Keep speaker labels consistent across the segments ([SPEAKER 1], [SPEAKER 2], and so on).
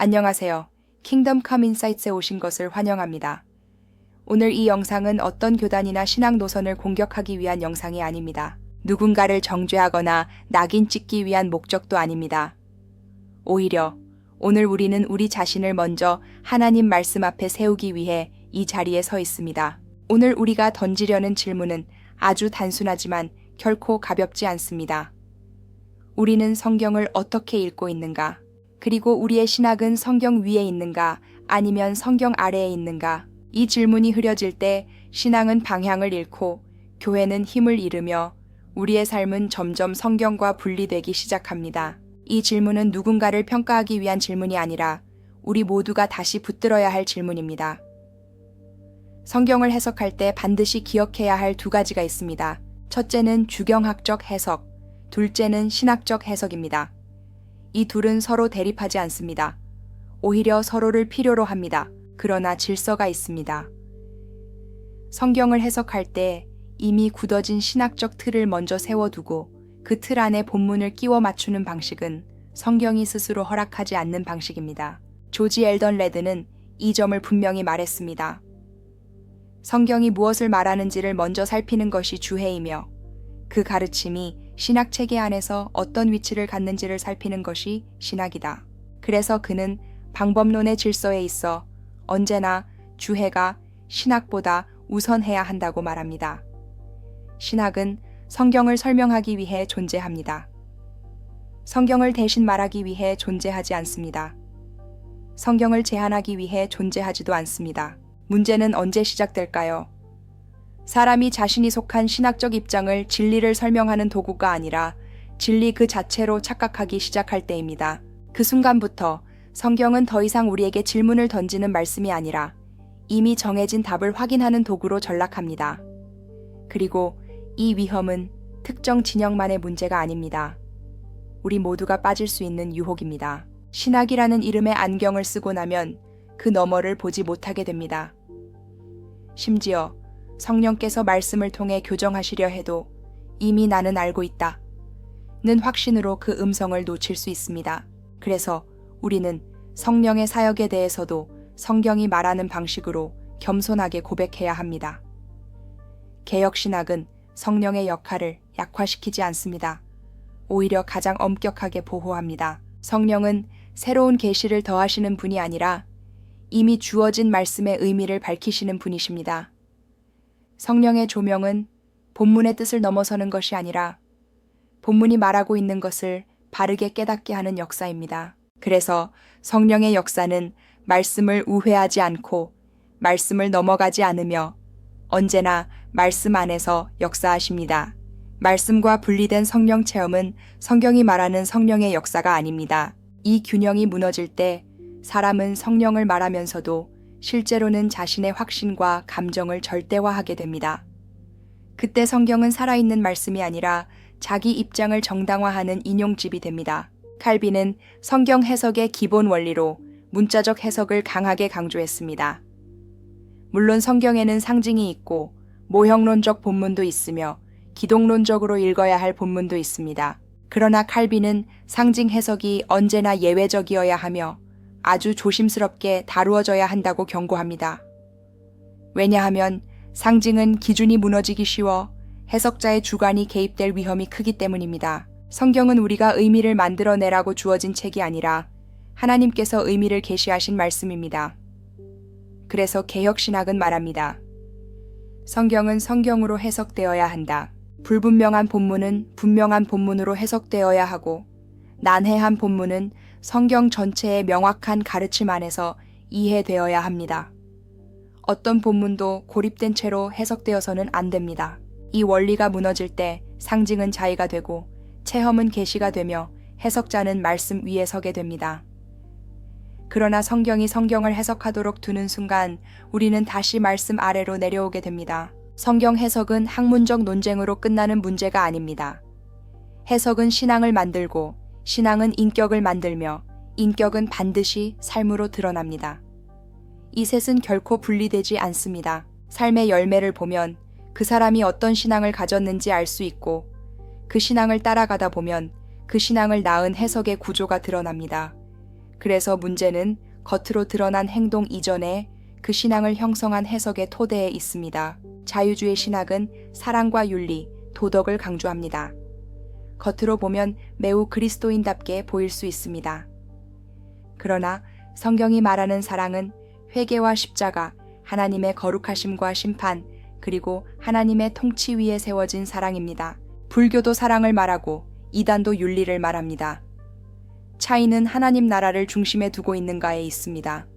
[SPEAKER 1] 안녕하세요. 킹덤 컴 인사이트에 오신 것을 환영합니다. 오늘 이 영상은 어떤 교단이나 신앙 노선을 공격하기 위한 영상이 아닙니다. 누군가를 정죄하거나 낙인 찍기 위한 목적도 아닙니다. 오히려 오늘 우리는 우리 자신을 먼저 하나님 말씀 앞에 세우기 위해 이 자리에 서 있습니다. 오늘 우리가 던지려는 질문은 아주 단순하지만 결코 가볍지 않습니다. 우리는 성경을 어떻게 읽고 있는가? 그리고 우리의 신학은 성경 위에 있는가 아니면 성경 아래에 있는가? 이 질문이 흐려질 때 신앙은 방향을 잃고 교회는 힘을 잃으며 우리의 삶은 점점 성경과 분리되기 시작합니다. 이 질문은 누군가를 평가하기 위한 질문이 아니라 우리 모두가 다시 붙들어야 할 질문입니다. 성경을 해석할 때 반드시 기억해야 할 두 가지가 있습니다. 첫째는 주경학적 해석, 둘째는 신학적 해석입니다. 이 둘은 서로 대립하지 않습니다. 오히려 서로를 필요로 합니다. 그러나 질서가 있습니다. 성경을 해석할 때 이미 굳어진 신학적 틀을 먼저 세워두고 그 틀 안에 본문을 끼워 맞추는 방식은 성경이 스스로 허락하지 않는 방식입니다. 조지 엘던 레드는 이 점을 분명히 말했습니다. 성경이 무엇을 말하는지를 먼저 살피는 것이 주해이며 그 가르침이 신학 체계 안에서 어떤 위치를 갖는지를 살피는 것이 신학이다. 그래서 그는 방법론의 질서에 있어 언제나 주해가 신학보다 우선해야 한다고 말합니다. 신학은 성경을 설명하기 위해 존재합니다. 성경을 대신 말하기 위해 존재하지 않습니다. 성경을 제한하기 위해 존재하지도 않습니다. 문제는 언제 시작될까요? 사람이 자신이 속한 신학적 입장을 진리를 설명하는 도구가 아니라 진리 그 자체로 착각하기 시작할 때입니다. 그 순간부터 성경은 더 이상 우리에게 질문을 던지는 말씀이 아니라 이미 정해진 답을 확인하는 도구로 전락합니다. 그리고 이 위험은 특정 진영만의 문제가 아닙니다. 우리 모두가 빠질 수 있는 유혹입니다. 신학이라는 이름의 안경을 쓰고 나면 그 너머를 보지 못하게 됩니다. 심지어 성령께서 말씀을 통해 교정하시려 해도 이미 나는 알고 있다 는 확신으로 그 음성을 놓칠 수 있습니다. 그래서 우리는 성령의 사역에 대해서도 성경이 말하는 방식으로 겸손하게 고백해야 합니다. 개혁신학은 성령의 역할을 약화시키지 않습니다. 오히려 가장 엄격하게 보호합니다. 성령은 새로운 계시를 더하시는 분이 아니라 이미 주어진 말씀의 의미를 밝히시는 분이십니다. 성령의 조명은 본문의 뜻을 넘어서는 것이 아니라 본문이 말하고 있는 것을 바르게 깨닫게 하는 역사입니다. 그래서 성령의 역사는 말씀을 우회하지 않고 말씀을 넘어가지 않으며 언제나 말씀 안에서 역사하십니다. 말씀과 분리된 성령 체험은 성경이 말하는 성령의 역사가 아닙니다. 이 균형이 무너질 때 사람은 성령을 말하면서도 실제로는 자신의 확신과 감정을 절대화하게 됩니다. 그때 성경은 살아있는 말씀이 아니라 자기 입장을 정당화하는 인용집이 됩니다. 칼빈은 성경 해석의 기본 원리로 문자적 해석을 강하게 강조했습니다. 물론 성경에는 상징이 있고 모형론적 본문도 있으며 기독론적으로 읽어야 할 본문도 있습니다. 그러나 칼빈은 상징 해석이 언제나 예외적이어야 하며 아주 조심스럽게 다루어져야 한다고 경고합니다. 왜냐하면 상징은 기준이 무너지기 쉬워 해석자의 주관이 개입될 위험이 크기 때문입니다. 성경은 우리가 의미를 만들어내라고 주어진 책이 아니라 하나님께서 의미를 계시하신 말씀입니다. 그래서 개혁신학은 말합니다. 성경은 성경으로 해석되어야 한다. 불분명한 본문은 분명한 본문으로 해석되어야 하고 난해한 본문은 성경 전체의 명확한 가르침 안에서 이해되어야 합니다. 어떤 본문도 고립된 채로 해석되어서는 안 됩니다. 이 원리가 무너질 때 상징은 자의가 되고 체험은 계시가 되며 해석자는 말씀 위에 서게 됩니다. 그러나 성경이 성경을 해석하도록 두는 순간 우리는 다시 말씀 아래로 내려오게 됩니다. 성경 해석은 학문적 논쟁으로 끝나는 문제가 아닙니다. 해석은 신앙을 만들고 신앙은 인격을 만들며 인격은 반드시 삶으로 드러납니다. 이 셋은 결코 분리되지 않습니다. 삶의 열매를 보면 그 사람이 어떤 신앙을 가졌는지 알 수 있고 그 신앙을 따라가다 보면 그 신앙을 낳은 해석의 구조가 드러납니다. 그래서 문제는 겉으로 드러난 행동 이전에 그 신앙을 형성한 해석의 토대에 있습니다. 자유주의 신학은 사랑과 윤리, 도덕을 강조합니다. 겉으로 보면 매우 그리스도인답게 보일 수 있습니다. 그러나 성경이 말하는 사랑은 회개와 십자가, 하나님의 거룩하심과 심판, 그리고 하나님의 통치 위에 세워진 사랑입니다. 불교도 사랑을 말하고 이단도 윤리를 말합니다. 차이는 하나님 나라를 중심에 두고 있는가에 있습니다.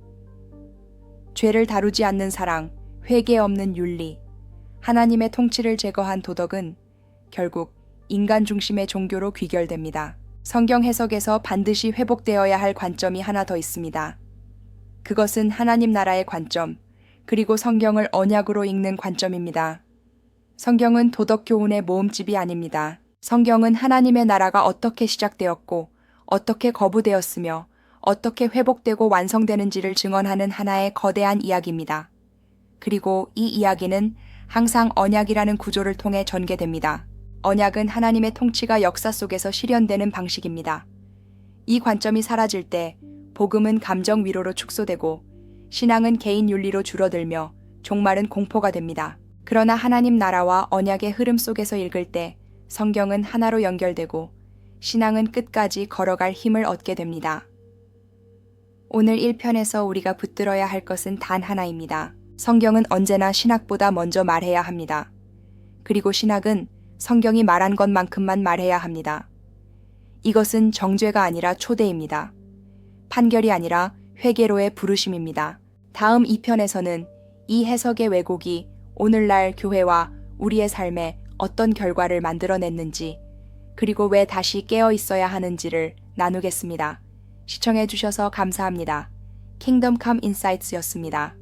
[SPEAKER 1] 죄를 다루지 않는 사랑, 회개 없는 윤리, 하나님의 통치를 제거한 도덕은 결국 인간 중심의 종교로 귀결됩니다. 성경 해석에서 반드시 회복되어야 할 관점이 하나 더 있습니다. 그것은 하나님 나라의 관점, 그리고 성경을 언약으로 읽는 관점입니다. 성경은 도덕 교훈의 모음집이 아닙니다. 성경은 하나님의 나라가 어떻게 시작되었고, 어떻게 거부되었으며, 어떻게 회복되고 완성되는지를 증언하는 하나의 거대한 이야기입니다. 그리고 이 이야기는 항상 언약이라는 구조를 통해 전개됩니다. 언약은 하나님의 통치가 역사 속에서 실현되는 방식입니다. 이 관점이 사라질 때 복음은 감정 위로로 축소되고 신앙은 개인 윤리로 줄어들며 종말은 공포가 됩니다. 그러나 하나님 나라와 언약의 흐름 속에서 읽을 때 성경은 하나로 연결되고 신앙은 끝까지 걸어갈 힘을 얻게 됩니다. 오늘 1편에서 우리가 붙들어야 할 것은 단 하나입니다. 성경은 언제나 신학보다 먼저 말해야 합니다. 그리고 신학은 성경이 말한 것만큼만 말해야 합니다. 이것은 정죄가 아니라 초대입니다. 판결이 아니라 회개로의 부르심입니다. 다음 2편에서는 이 해석의 왜곡이 오늘날 교회와 우리의 삶에 어떤 결과를 만들어냈는지, 그리고 왜 다시 깨어 있어야 하는지를 나누겠습니다. 시청해 주셔서 감사합니다. 킹덤 컴 인사이트였습니다.